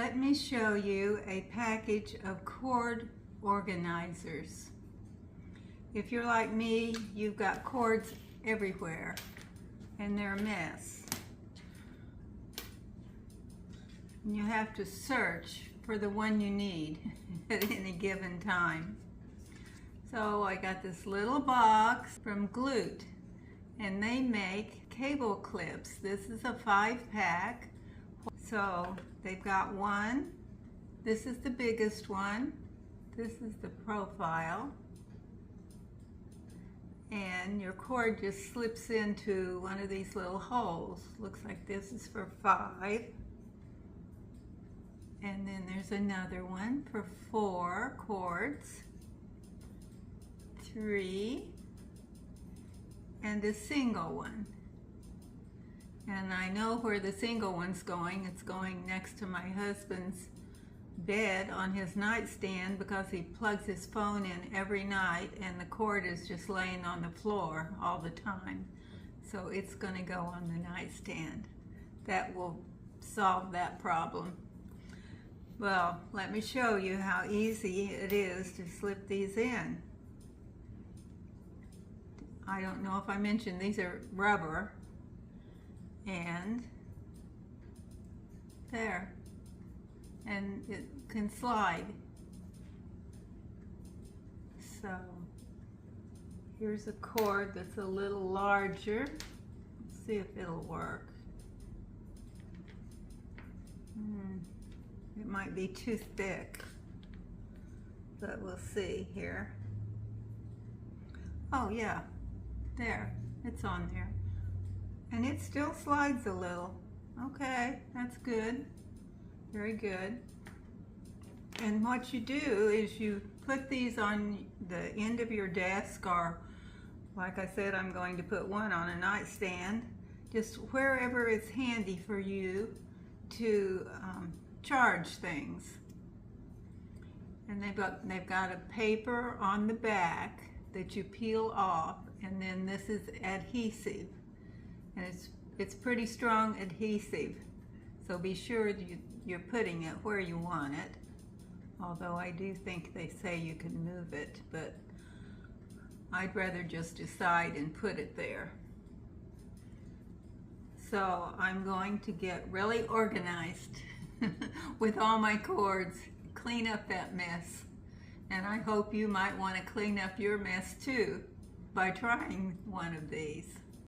Let me show you a package of cord organizers. If you're like me, you've got cords everywhere and they're a mess. And you have to search for the one you need at any given time. So I got this little box from Glute, and they make cable clips. This is a 5-pack. So they've got one. This is the biggest one. This is the profile. And your cord just slips into one of these little holes. Looks like this is for 5. And then there's another one for 4 cords. 3. And a single one. And I know where the single one's going. It's going next to my husband's bed on his nightstand because he plugs his phone in every night and the cord is just laying on the floor all the time. So it's going to go on the nightstand. That will solve that problem. Well, let me show you how easy it is to slip these in. I don't know if I mentioned these are rubber. And there, and it can slide. So here's a cord that's a little larger. Let's see if it'll work. It might be too thick, but we'll see here. Oh yeah, there, it's on there. And it still slides a little. Okay, that's good. Very good. And what you do is you put these on the end of your desk, or like I said, I'm going to put one on a nightstand, just wherever it's handy for you to charge things. And they've got a paper on the back that you peel off, and then this is adhesive. And it's pretty strong adhesive, so be sure you're putting it where you want it, although I do think they say you can move it, but I'd rather just decide and put it there. So I'm going to get really organized with all my cords, clean up that mess, and I hope you might want to clean up your mess too by trying one of these.